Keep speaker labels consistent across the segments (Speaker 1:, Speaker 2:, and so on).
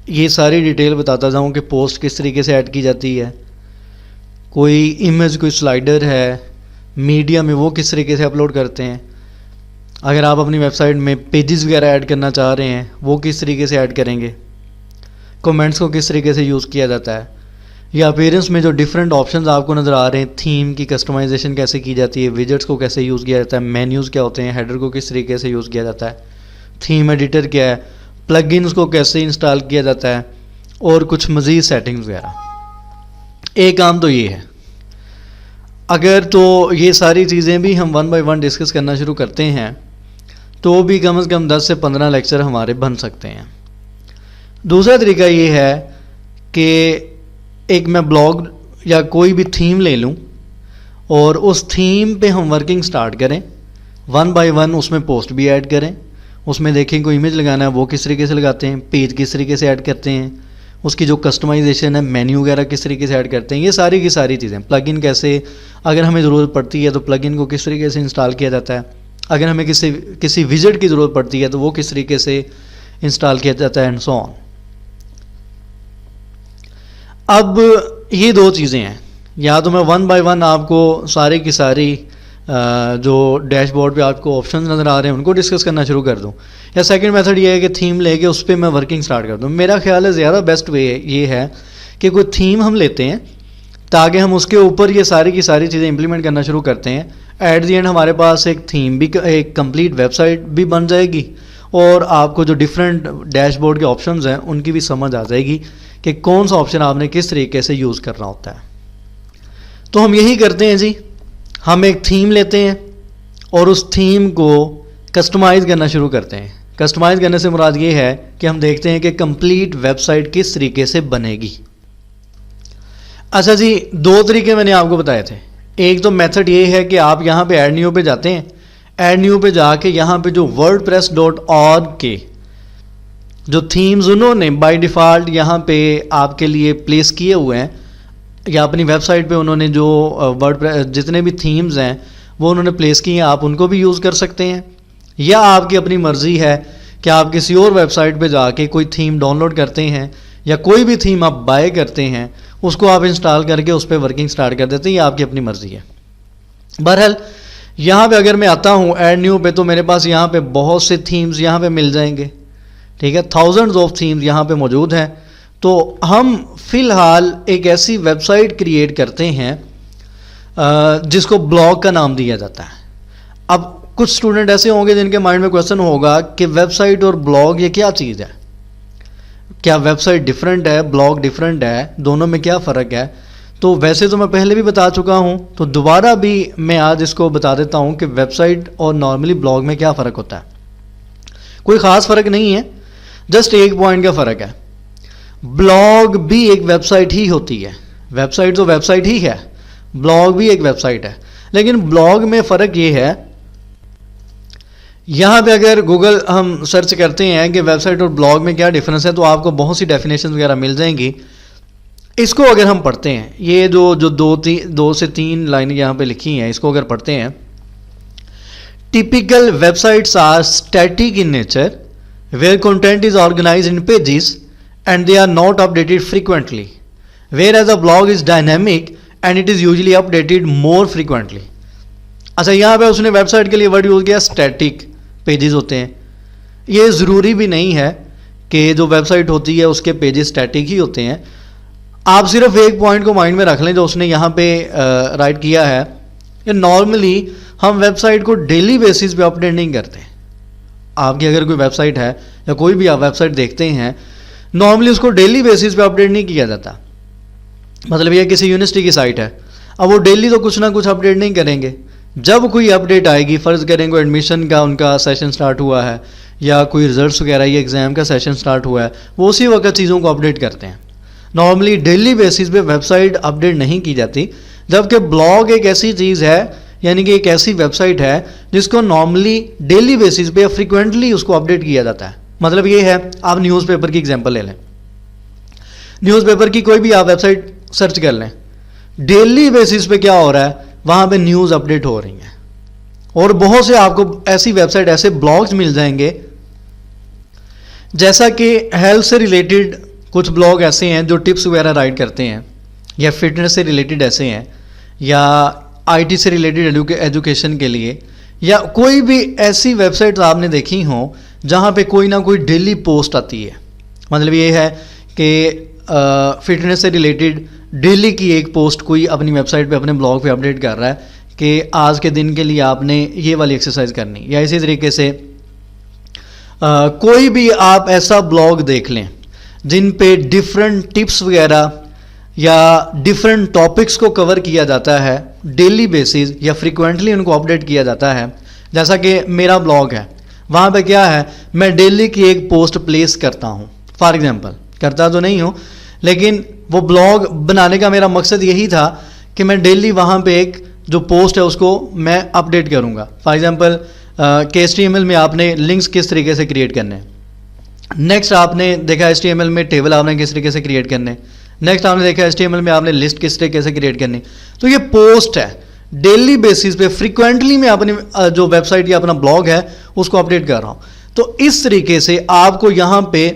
Speaker 1: ये सारी डिटेल बताता जाऊँ कि पोस्ट किस तरीके से ऐड की जाती है, कोई इमेज, कोई स्लाइडर है, मीडिया में वो किस तरीके से अपलोड करते हैं, अगर आप अपनी वेबसाइट में पेजेस वगैरह ऐड करना चाह रहे हैं वो किस तरीके से ऐड करेंगे, कमेंट्स को किस तरीके से यूज़ किया जाता है, या अपीयरेंस में जो डिफरेंट ऑप्शंस आपको नज़र आ रहे हैं, थीम की कस्टमाइजेशन कैसे की जाती है, विजेट्स को कैसे यूज़ किया जाता है, मेन्यूज़ क्या होते हैं, हेडर को किस तरीके से यूज़ किया जाता है, थीम एडिटर क्या है, प्लगइन्स को कैसे इंस्टॉल किया जाता है, और कुछ मज़ीद सेटिंग्स वगैरह। एक काम तो ये है। अगर तो ये सारी चीज़ें भी हम 1 बाय 1 डिस्कस करना शुरू करते हैं तो भी कम से कम 10 से 15 लेक्चर हमारे बन सकते हैं। दूसरा तरीका ये है कि एक मैं ब्लॉग या कोई भी थीम ले लूँ और उस थीम पे हम वर्किंग स्टार्ट करें, 1 बाय 1 उसमें पोस्ट भी ऐड करें, उसमें देखें कोई इमेज लगाना है वो किस तरीके से लगाते हैं, पेज किस तरीके से ऐड करते हैं, उसकी जो कस्टमाइजेशन है, मेन्यू वगैरह किस तरीके से ऐड करते हैं, ये सारी की सारी चीज़ें, प्लगइन कैसे, अगर हमें ज़रूरत पड़ती है तो प्लगइन को किस तरीके से इंस्टॉल किया जाता है, अगर हमें किसी विजेट की ज़रूरत पड़ती है तो वो किस तरीके से इंस्टॉल किया जाता है, एंड सो ऑन। अब ये दो चीज़ें हैं, या तो मैं 1 बाय 1 आपको सारी की सारी जो डैशबोर्ड पे आपको ऑप्शंस नज़र आ रहे हैं उनको डिस्कस करना शुरू कर दूं, या सेकंड मेथड ये है कि थीम लेके उस पर मैं वर्किंग स्टार्ट कर दूं। मेरा ख्याल है ज़्यादा बेस्ट वे ये है कि कोई थीम हम लेते हैं ताकि हम उसके ऊपर ये सारी की सारी चीज़ें इंप्लीमेंट करना शुरू करते हैं। एट दी एंड हमारे पास एक थीम भी, एक कंप्लीट वेबसाइट भी बन जाएगी और आपको जो डिफरेंट डैशबोर्ड के ऑप्शंस हैं उनकी भी समझ आ जाएगी कि कौन सा ऑप्शन आपने किस तरीके से यूज़ करना होता है। तो हम यही करते हैं जी, हम एक थीम लेते हैं और उस थीम को कस्टमाइज़ करना शुरू करते हैं। कस्टमाइज़ करने से मुराद ये है कि हम देखते हैं कि कंप्लीट वेबसाइट किस तरीके से बनेगी। अच्छा जी, दो तरीके मैंने आपको बताए थे। एक तो मेथड ये है कि आप यहाँ पे ऐड न्यू पे जाते हैं, ऐड न्यू पे जाके यहाँ पे जो wordpress.org के जो थीम्स उन्होंने बाय डिफ़ॉल्ट यहाँ पे आपके लिए प्लेस किए हुए हैं, या अपनी वेबसाइट पे उन्होंने जो वर्डप्रेस जितने भी थीम्स हैं वो उन्होंने प्लेस किए हैं, आप उनको भी यूज़ कर सकते हैं। या आपकी अपनी मर्ज़ी है कि आप किसी और वेबसाइट पे जाके कोई थीम डाउनलोड करते हैं या कोई भी थीम आप बाय करते हैं उसको आप इंस्टॉल करके उस पर वर्किंग स्टार्ट कर देते हैं, ये आपकी अपनी मर्ज़ी है। बहरहाल यहाँ पे अगर मैं आता हूँ ऐड न्यू पे तो मेरे पास यहाँ पे बहुत से थीम्स यहाँ पे मिल जाएंगे, ठीक है, थाउजेंड्स ऑफ थीम्स यहाँ पे मौजूद हैं। तो हम फ़िलहाल एक ऐसी वेबसाइट क्रिएट करते हैं जिसको ब्लॉग का नाम दिया जाता है। अब कुछ स्टूडेंट ऐसे होंगे जिनके माइंड में क्वेश्चन होगा कि वेबसाइट और ब्लॉग ये क्या चीज़ है, क्या वेबसाइट डिफरेंट है, ब्लॉग डिफरेंट है, दोनों में क्या फ़र्क है। तो वैसे तो मैं पहले भी बता चुका हूँ, तो दोबारा भी मैं आज इसको बता देता हूँ कि वेबसाइट और नॉर्मली ब्लॉग में क्या फ़र्क होता है। कोई ख़ास फ़र्क नहीं है, जस्ट एक पॉइंट का फ़र्क है। ब्लॉग भी एक वेबसाइट ही होती है, वेबसाइट तो वेबसाइट ही है, ब्लॉग भी एक वेबसाइट है, लेकिन ब्लॉग में फ़र्क ये है, यहाँ पे अगर गूगल हम सर्च करते हैं कि वेबसाइट और ब्लॉग में क्या डिफरेंस है तो आपको बहुत सी डेफिनेशन वगैरह मिल जाएंगी। इसको अगर हम पढ़ते हैं, ये जो 2 से 3 लाइनें यहाँ पे लिखी हैं, इसको अगर पढ़ते हैं, typical websites are static in nature where content is organised in pages and they are not updated frequently, whereas a blog is dynamic and it is usually updated more frequently। अच्छा, यहाँ पे उसने वेबसाइट के लिए word use किया static pages होते हैं। ये ज़रूरी भी नहीं है कि जो वेबसाइट होती है उसके पेजेस स्टैटिक ही होते हैं। आप सिर्फ एक पॉइंट को माइंड में रख लें जो उसने यहाँ पे राइट किया है कि नॉर्मली हम वेबसाइट को डेली बेसिस पे अपडेट नहीं करते। आपकी अगर कोई वेबसाइट है या कोई भी आप वेबसाइट देखते हैं, नॉर्मली उसको डेली बेसिस पे अपडेट नहीं किया जाता। मतलब ये किसी यूनिवर्सिटी की साइट है, अब वो डेली तो कुछ ना कुछ अपडेट नहीं करेंगे। जब कोई अपडेट आएगी, फ़र्ज़ करेंगे एडमिशन का उनका सेशन स्टार्ट हुआ है या कोई रिजल्ट्स वगैरह या एग्ज़ाम का सेशन स्टार्ट हुआ है, वो उसी वक्त चीज़ों को अपडेट करते हैं। नॉर्मली डेली बेसिस पे वेबसाइट अपडेट नहीं की जाती, जबकि ब्लॉग एक ऐसी चीज़ है, यानी कि एक ऐसी वेबसाइट है जिसको नॉर्मली डेली बेसिस पे या फ्रिक्वेंटली उसको अपडेट किया जाता है। मतलब ये है, आप न्यूज़पेपर की एग्जांपल ले लें, न्यूज़पेपर की कोई भी आप वेबसाइट सर्च कर लें, डेली बेसिस पे क्या हो रहा है, वहाँ पे न्यूज़ अपडेट हो रही हैं। और बहुत से आपको ऐसी वेबसाइट, ऐसे ब्लॉग्स मिल जाएंगे, जैसा कि हेल्थ से रिलेटेड कुछ ब्लॉग ऐसे हैं जो टिप्स वगैरह राइट करते हैं, या फिटनेस से रिलेटेड ऐसे हैं, या आईटी से रिलेटेड एजुकेशन के लिए, या कोई भी ऐसी वेबसाइट आपने देखी हो जहाँ पे कोई ना कोई डेली पोस्ट आती है। मतलब ये है कि फिटनेस से रिलेटेड डेली की एक पोस्ट कोई अपनी वेबसाइट पे अपने ब्लॉग पे अपडेट कर रहा है कि आज के दिन के लिए आपने ये वाली एक्सरसाइज करनी, या इसी तरीके से कोई भी आप ऐसा ब्लॉग देख लें जिन पे डिफरेंट टिप्स वगैरह या डिफरेंट टॉपिक्स को कवर किया जाता है डेली बेसिस, या फ्रीक्वेंटली उनको अपडेट किया जाता है। जैसा कि मेरा ब्लॉग है, वहाँ पे क्या है, मैं डेली की एक पोस्ट प्लेस करता हूँ। फॉर एग्जांपल, करता तो नहीं हूँ, लेकिन वो ब्लॉग बनाने का मेरा मकसद यही था कि मैं डेली वहाँ पे एक जो पोस्ट है उसको मैं अपडेट करूँगा। फॉर एग्जांपल HTML में आपने लिंक्स किस तरीके से क्रिएट करने हैं, नेक्स्ट आपने देखा HTML में टेबल आपने किस तरीके से क्रिएट करने, नेक्स्ट आपने देखा HTML में आपने लिस्ट किस तरीके से क्रिएट करनी। तो ये पोस्ट है, डेली बेसिस पे फ्रीक्वेंटली मैं अपनी जो वेबसाइट या अपना ब्लॉग है उसको अपडेट कर रहा हूँ। तो इस तरीके से आपको यहाँ पे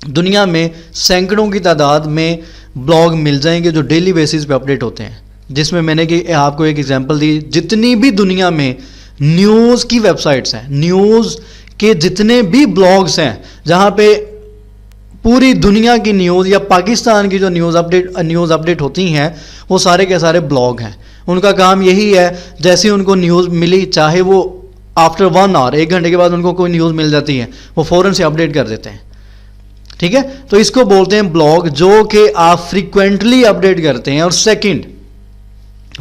Speaker 1: दुनिया में सैकड़ों की तादाद में ब्लॉग मिल जाएंगे जो डेली बेसिस पे अपडेट होते हैं, जिसमें मैंने कि आपको एक एग्जांपल दी, जितनी भी दुनिया में न्यूज़ की वेबसाइट्स हैं, न्यूज़ के जितने भी ब्लॉग्स हैं जहाँ पे पूरी दुनिया की न्यूज़ या पाकिस्तान की जो न्यूज़ अपडेट होती हैं, वो सारे के सारे ब्लॉग हैं। उनका काम यही है, जैसे उनको न्यूज़ मिली, चाहे वो आफ्टर 1 आवर 1 घंटे के बाद उनको कोई न्यूज़ मिल जाती है, वो फ़ौरन से अपडेट कर देते हैं। ठीक है, तो इसको बोलते हैं ब्लॉग, जो कि आप फ्रीक्वेंटली अपडेट करते हैं। और सेकंड,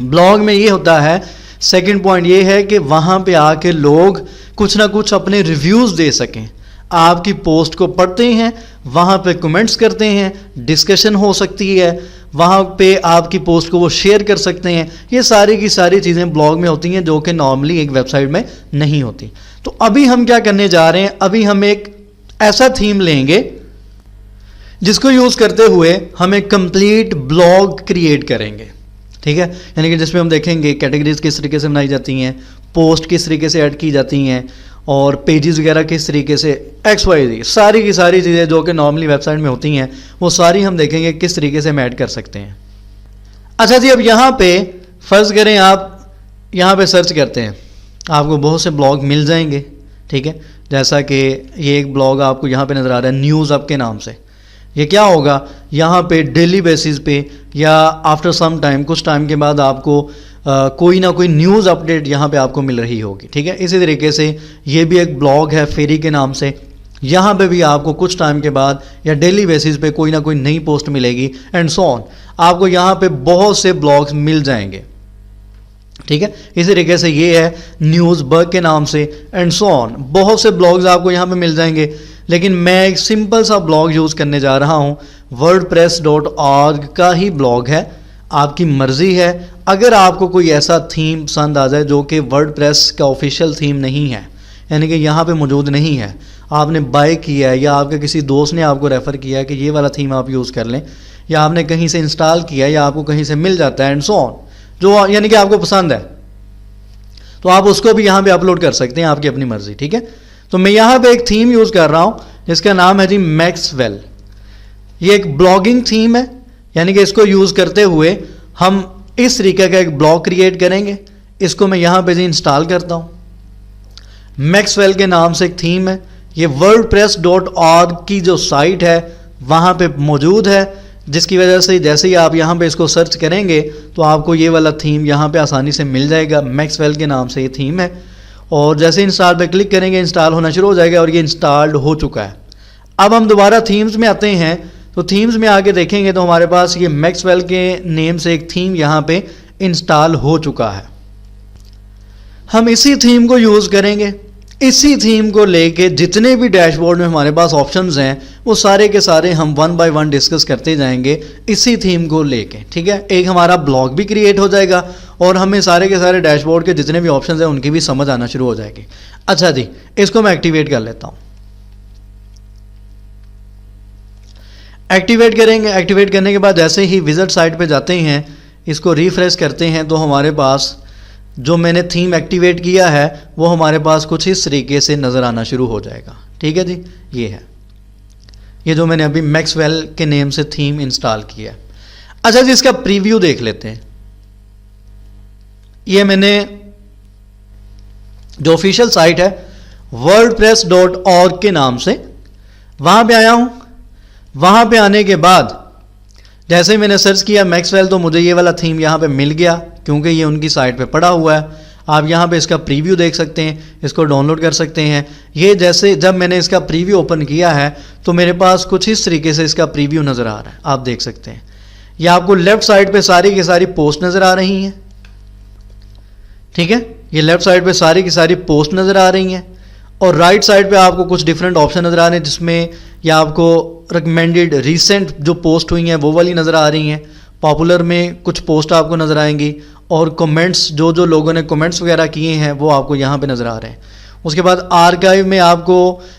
Speaker 1: ब्लॉग में ये होता है, सेकंड पॉइंट ये है कि वहाँ पे आके लोग कुछ ना कुछ अपने रिव्यूज़ दे सकें। आपकी पोस्ट को पढ़ते हैं, वहाँ पे कमेंट्स करते हैं, डिस्कशन हो सकती है, वहाँ पे आपकी पोस्ट को वो शेयर कर सकते हैं। ये सारी की सारी चीज़ें ब्लॉग में होती हैं जो कि नॉर्मली एक वेबसाइट में नहीं होती। तो अभी हम क्या करने जा रहे हैं, अभी हम एक ऐसा थीम लेंगे जिसको यूज़ करते हुए हम एक कंप्लीट ब्लॉग क्रिएट करेंगे। ठीक है, यानी कि जिसमें हम देखेंगे कैटेगरीज किस तरीके से बनाई जाती हैं, पोस्ट किस तरीके से ऐड की जाती हैं, और पेजेस वगैरह किस तरीके से XYZ सारी की सारी चीज़ें जो कि नॉर्मली वेबसाइट में होती हैं वो सारी हम देखेंगे किस तरीके से हम ऐड कर सकते हैं। अच्छा जी, अब यहाँ पे फ़र्ज़ करें आप यहाँ पे सर्च करते हैं, आपको बहुत से ब्लॉग मिल जाएंगे। ठीक है, जैसा कि ये एक ब्लॉग आपको यहाँ पे नज़र आ रहा है न्यूज़ अप के नाम से। ये क्या होगा, यहाँ पे डेली बेसिस पे या आफ्टर सम टाइम, कुछ टाइम के बाद आपको कोई ना कोई न्यूज़ अपडेट यहाँ पे आपको मिल रही होगी। ठीक है, इसी तरीके से ये भी एक ब्लॉग है फेरी के नाम से, यहाँ पे भी आपको कुछ टाइम के बाद या डेली बेसिस पे कोई ना कोई नई पोस्ट मिलेगी, एंड सो ऑन। आपको यहाँ पे बहुत से ब्लॉग्स मिल जाएंगे। ठीक है, इसी तरीके से ये है न्यूज़ बग के नाम से, एंड सो ऑन। बहुत से ब्लॉग्स आपको यहाँ पे मिल जाएंगे, लेकिन मैं एक सिंपल सा ब्लॉग यूज़ करने जा रहा हूँ। wordpress.org का ही ब्लॉग है, आपकी मर्ज़ी है। अगर आपको कोई ऐसा थीम पसंद आ जाए जो कि वर्डप्रेस का ऑफिशियल थीम नहीं है, यानी कि यहाँ पे मौजूद नहीं है, आपने बाय किया है या आपके किसी दोस्त ने आपको रेफ़र किया है कि ये वाला थीम आप यूज़ कर लें, या आपने कहीं से इंस्टॉल किया है या आपको कहीं से मिल जाता है, एंड सो ऑन, जो यानी कि आपको पसंद है, तो आप उसको भी यहाँ पे अपलोड कर सकते हैं, आपकी अपनी मर्ज़ी। ठीक है, तो मैं यहाँ पे एक थीम यूज़ कर रहा हूँ जिसका नाम है जी मैक्सवेल। ये एक ब्लॉगिंग थीम है, यानी कि इसको यूज़ करते हुए हम इस तरीके का एक ब्लॉग क्रिएट करेंगे। इसको मैं यहाँ पे जी इंस्टॉल करता हूँ। मैक्सवेल के नाम से एक थीम है, ये wordpress.org की जो साइट है वहाँ पे मौजूद है, जिसकी वजह से जैसे ही आप यहाँ पे इसको सर्च करेंगे तो आपको ये वाला थीम यहाँ पे आसानी से मिल जाएगा। मैक्सवेल के नाम से ये थीम है, और जैसे इंस्टॉल पे क्लिक करेंगे इंस्टॉल होना शुरू हो जाएगा, और ये इंस्टॉल्ड हो चुका है। अब हम दोबारा थीम्स में आते हैं, तो थीम्स में आके देखेंगे तो हमारे पास ये मैक्सवेल के नेम से एक थीम यहाँ पे इंस्टॉल हो चुका है। हम इसी थीम को यूज़ करेंगे। इसी थीम को लेके जितने भी डैशबोर्ड में हमारे पास ऑप्शंस हैं वो सारे के सारे हम 1 बाय 1 डिस्कस करते जाएंगे इसी थीम को लेके। ठीक है, एक हमारा ब्लॉग भी क्रिएट हो जाएगा और हमें सारे के सारे डैशबोर्ड के जितने भी ऑप्शंस हैं उनकी भी समझ आना शुरू हो जाएगी। अच्छा जी, इसको मैं एक्टिवेट कर लेता हूँ। एक्टिवेट करेंगे, एक्टिवेट करने के बाद जैसे ही विजिट साइट पे जाते हैं, इसको रिफ्रेश करते हैं, तो हमारे पास जो मैंने थीम एक्टिवेट किया है वो हमारे पास कुछ इस तरीके से नज़र आना शुरू हो जाएगा। ठीक है जी, ये है, ये जो मैंने अभी मैक्सवेल के नेम से थीम इंस्टॉल किया है। अच्छा जी, इसका प्रीव्यू देख लेते हैं। ये मैंने जो ऑफिशियल साइट है wordpress.org के नाम से, वहां पे आया हूं। वहां पे आने के बाद जैसे ही मैंने सर्च किया मैक्सवेल, तो मुझे ये वाला थीम यहां पे मिल गया, क्योंकि ये उनकी साइट पे पड़ा हुआ है। आप यहाँ पे इसका प्रीव्यू देख सकते हैं, इसको डाउनलोड कर सकते हैं। ये जैसे जब मैंने इसका प्रीव्यू ओपन किया है तो मेरे पास कुछ इस तरीके से इसका प्रीव्यू नज़र आ रहा है, आप देख सकते हैं। ये आपको लेफ्ट साइड पे सारी की सारी पोस्ट नज़र आ रही हैं, ठीक है। ये लेफ्ट साइड पे सारी की सारी पोस्ट नज़र आ रही हैं, और राइट साइड पे आपको कुछ डिफरेंट ऑप्शन नज़र आ रहे हैं, जिसमें या आपको रिकमेंडेड रिसेंट जो पोस्ट हुई हैं वो वाली नज़र आ रही हैं। पॉपुलर में कुछ पोस्ट आपको नज़र आएंगी, और कमेंट्स जो जो लोगों ने कमेंट्स वगैरह किए हैं वो आपको यहाँ पे नज़र आ रहे हैं। उसके बाद आर्काइव में आपको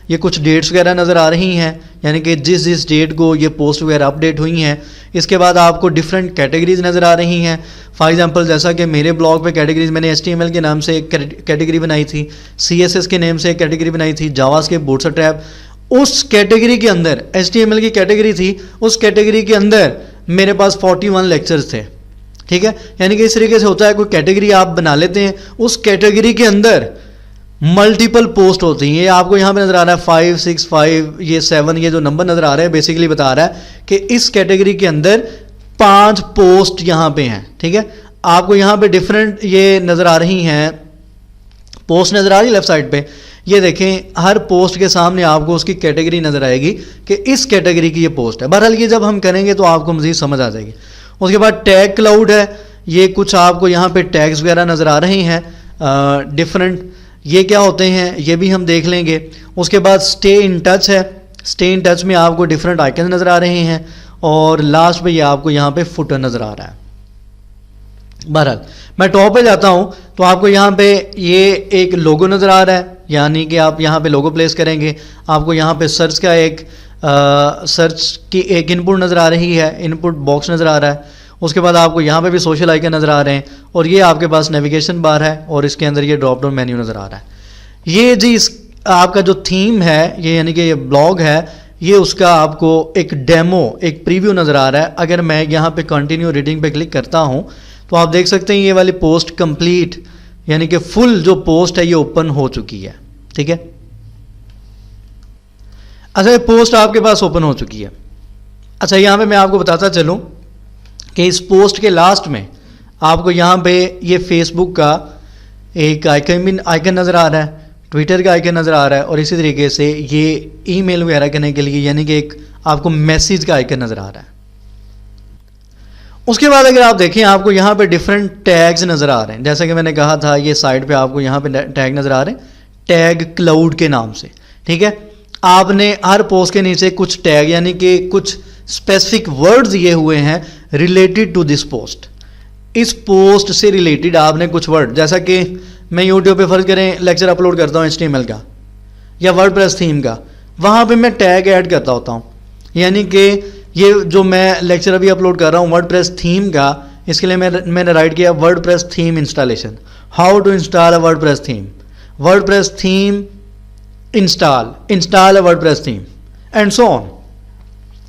Speaker 1: ये कुछ डेट्स वगैरह नज़र आ रही हैं, यानी कि जिस जिस डेट को ये पोस्ट वगैरह अपडेट हुई हैं। इसके बाद आपको डिफरेंट कैटेगरीज नज़र आ रही हैं। फॉर एग्जांपल जैसा कि मेरे ब्लॉग पे कैटेगरीज मैंने HTML के नाम से एक कैटेगरी बनाई थी, CSS के नेम से एक कैटेगरी बनाई थी, जावास्क्रिप्ट बूटस्ट्रैप, उस कैटेगरी के अंदर HTML की कैटेगरी थी, उस कैटेगरी के अंदर मेरे पास 41 लेक्चर्स थे, ठीक है। यानी कि इस तरीके से होता है, कोई कैटेगरी आप बना लेते हैं, उस कैटेगरी के अंदर मल्टीपल पोस्ट होती हैं। ये आपको यहाँ पे नज़र आ रहा है 5, 6, 5, ये 7, ये जो नंबर नज़र आ रहे हैं बेसिकली बता रहा है कि इस कैटेगरी के अंदर 5 पोस्ट यहाँ पे हैं, ठीक है। आपको यहाँ पे डिफरेंट ये नज़र आ रही हैं, पोस्ट नज़र आ रही है लेफ्ट साइड पे। ये देखें, हर पोस्ट के सामने आपको उसकी कैटेगरी नज़र आएगी कि इस कैटेगरी की ये पोस्ट है। बहरहाल ये जब हम करेंगे तो आपको मज़ीद समझ आ जाएगी। उसके बाद टैग क्लाउड है, ये कुछ आपको यहाँ पे टैग्स वगैरह नज़र आ रहे हैं डिफरेंट, ये क्या होते हैं ये भी हम देख लेंगे। उसके बाद स्टे इन टच है, स्टे इन टच में आपको डिफरेंट आइकन नज़र आ रहे हैं, और लास्ट में ये आपको यहाँ पे फुटर नज़र आ रहा है। बहरहाल मैं टॉप पे जाता हूँ तो आपको यहाँ पे ये एक लोगो नज़र आ रहा है, यानी कि आप यहाँ पे लोगो प्लेस करेंगे, आपको यहाँ पे सर्च का एक सर्च की एक इनपुट नज़र आ रही है, इनपुट बॉक्स नज़र आ रहा है। उसके बाद आपको यहाँ पे भी सोशल आइकन नज़र आ रहे हैं, और ये आपके पास नेविगेशन बार है, और इसके अंदर ये ड्रॉप डाउन मेन्यू नज़र आ रहा है। ये जी इस आपका जो थीम है, ये यानी कि ये ब्लॉग है, ये उसका आपको एक डेमो, एक प्रीव्यू नज़र आ रहा है। अगर मैं यहाँ पे कंटिन्यू रीडिंग पे क्लिक करता हूँ तो आप देख सकते हैं ये वाली पोस्ट कंप्लीट, यानी कि फुल जो पोस्ट है ये ओपन हो चुकी है, ठीक है। अच्छा, ये पोस्ट आपके पास ओपन हो चुकी है। अच्छा, यहाँ पे मैं आपको बताता चलूँ कि इस पोस्ट के लास्ट में आपको यहाँ पे ये फेसबुक का एक आइकन नज़र आ रहा है, ट्विटर का आइकन नज़र आ रहा है, और इसी तरीके से ये ईमेल वगैरह करने के लिए यानी कि एक आपको मैसेज का आइकन नज़र आ रहा है। उसके बाद अगर आप देखें आपको यहाँ पे डिफरेंट टैग्स नज़र आ रहे हैं, जैसा कि मैंने कहा था ये साइड पे आपको यहाँ पे टैग नज़र आ रहे हैं, टैग क्लाउड के नाम से, ठीक है। आपने हर पोस्ट के नीचे कुछ टैग यानी कि कुछ स्पेसिफिक वर्ड्स दिए हुए हैं रिलेटेड टू दिस पोस्ट। इस पोस्ट से रिलेटेड आपने कुछ वर्ड, जैसा कि मैं यूट्यूब पे फर्ज करें लेक्चर अपलोड करता हूँ HTML का या वर्डप्रेस थीम का, वहाँ पे मैं टैग ऐड करता होता हूँ, यानी कि ये जो मैं लेक्चर अभी अपलोड कर रहा हूँ वर्डप्रेस थीम का, इसके लिए मैंने राइट किया WordPress theme installation, how to install a WordPress theme, WordPress theme install a WordPress theme and so on,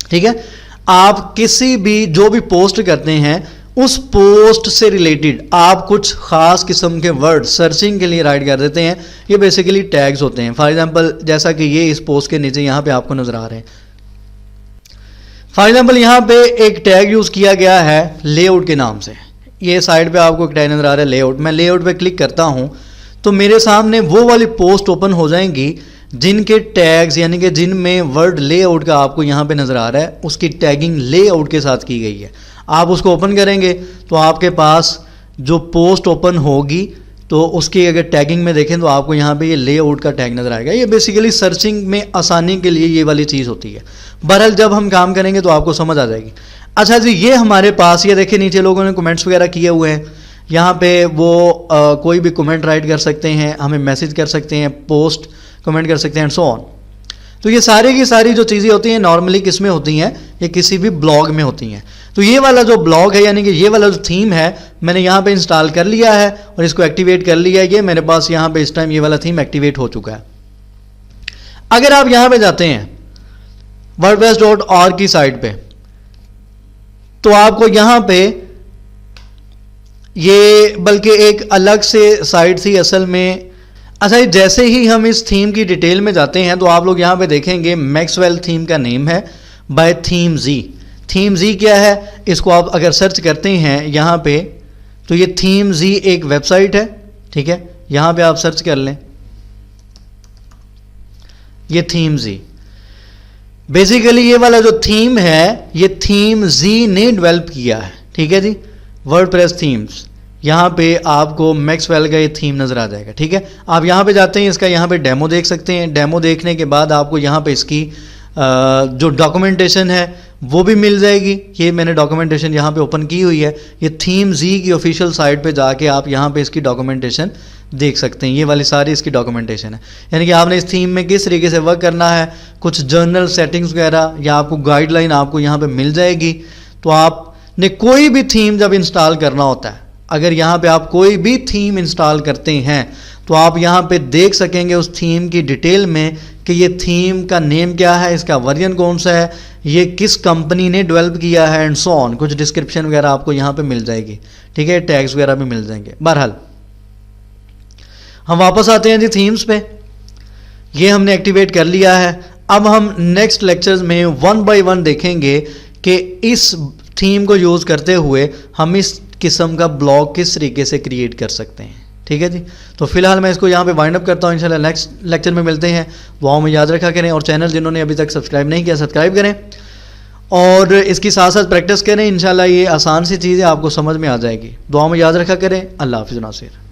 Speaker 1: ठीक है। आप किसी भी जो भी पोस्ट करते हैं उस पोस्ट से रिलेटेड आप कुछ खास किस्म के वर्ड सर्चिंग के लिए राइट कर देते हैं, ये बेसिकली टैग्स होते हैं। फॉर एग्जांपल जैसा कि ये इस पोस्ट के नीचे यहाँ पे आपको नजर आ रहे हैं, फॉर एग्जांपल यहाँ पे एक टैग यूज किया गया है लेआउट के नाम से। ये साइड पे आपको एक टैग नजर आ रहा है लेआउट, मैं लेआउट पे क्लिक करता हूं तो मेरे सामने वो वाली पोस्ट ओपन हो जाएंगी जिनके टैग्स यानी कि जिनमें वर्ड लेआउट का आपको यहाँ पे नजर आ रहा है, उसकी टैगिंग लेआउट के साथ की गई है। आप उसको ओपन करेंगे तो आपके पास जो पोस्ट ओपन होगी तो उसकी अगर टैगिंग में देखें तो आपको यहाँ पे ये लेआउट का टैग नजर आएगा। ये बेसिकली सर्चिंग में आसानी के लिए ये वाली चीज़ होती है। बहरहाल जब हम काम करेंगे तो आपको समझ आ जाएगी। अच्छा जी, ये हमारे पास ये देखिए नीचे लोगों ने कमेंट्स वगैरह किए हुए हैं, यहाँ पे वो कोई भी कमेंट राइट कर सकते हैं, हमें मैसेज कर सकते हैं, पोस्ट कमेंट कर सकते हैं एंड सो ऑन। तो ये सारी की सारी जो चीज़ें होती हैं नॉर्मली किस में होती हैं, ये किसी भी ब्लॉग में होती हैं। तो ये वाला जो ब्लॉग है यानी कि ये वाला जो थीम है मैंने यहाँ पे इंस्टॉल कर लिया है और इसको एक्टिवेट कर लिया है। ये मेरे पास यहाँ पे इस टाइम ये वाला थीम एक्टिवेट हो चुका है। अगर आप यहाँ पे जाते हैं wordpress.org की साइट पे, तो आपको यहां पे ये बल्कि एक अलग से साइट थी असल में। अच्छा, जैसे ही हम इस थीम की डिटेल में जाते हैं तो आप लोग यहां पे देखेंगे मैक्सवेल थीम का नेम है बाय थीम जी। थीम जी क्या है, इसको आप अगर सर्च करते हैं यहां पे तो ये थीम जी एक वेबसाइट है, ठीक है, यहां पे आप सर्च कर लें ये थीम जी। बेसिकली ये वाला जो थीम है ये थीम जी ने डेवलप किया है, ठीक है जी, वर्डप्रेस थीम्स। यहां पे आपको मैक्सवेल का ये थीम नजर आ जाएगा, ठीक है। आप यहां पे जाते हैं, इसका यहां पे डेमो देख सकते हैं। डेमो देखने के बाद आपको यहां पे इसकी जो डॉक्यूमेंटेशन है वो भी मिल जाएगी। ये मैंने डॉक्यूमेंटेशन यहाँ पे ओपन की हुई है। ये थीम जी की ऑफिशियल साइट पे जाके आप यहाँ पे इसकी डॉक्यूमेंटेशन देख सकते हैं। ये वाली सारी इसकी डॉक्यूमेंटेशन है, यानी कि आपने इस थीम में किस तरीके से वर्क करना है, कुछ जर्नल सेटिंग्स वगैरह या आपको गाइडलाइन आपको यहाँ पे मिल जाएगी। तो आपने कोई भी थीम जब इंस्टॉल करना होता है, अगर यहाँ पे आप कोई भी थीम इंस्टॉल करते हैं तो आप यहाँ पे देख सकेंगे उस थीम की डिटेल में कि ये थीम का नेम क्या है, इसका वर्जन कौन सा है, ये किस कंपनी ने डेवलप किया है एंड सो ऑन। कुछ डिस्क्रिप्शन वगैरह आपको यहाँ पे मिल जाएगी, ठीक है, टैग्स वगैरह भी मिल जाएंगे। बहरहाल हम वापस आते हैं जी थीम्स पे। ये हमने एक्टिवेट कर लिया है। अब हम नेक्स्ट लेक्चर्स में 1 बाय 1 देखेंगे कि इस थीम को यूज़ करते हुए हम इस किस्म का ब्लॉग किस तरीके से क्रिएट कर सकते हैं, ठीक है जी। तो फिलहाल मैं इसको यहाँ पे वाइंड अप करता हूँ। इंशाल्लाह नेक्स्ट लेक्चर में मिलते हैं। दुआओं में याद रखा करें और चैनल जिन्होंने अभी तक सब्सक्राइब नहीं किया सब्सक्राइब करें और इसकी साथ साथ प्रैक्टिस करें। इंशाल्लाह ये आसान सी चीज़ है, आपको समझ में आ जाएगी। दुआओं में याद रखा करें। अल्लाह हाफिज़ नासिर।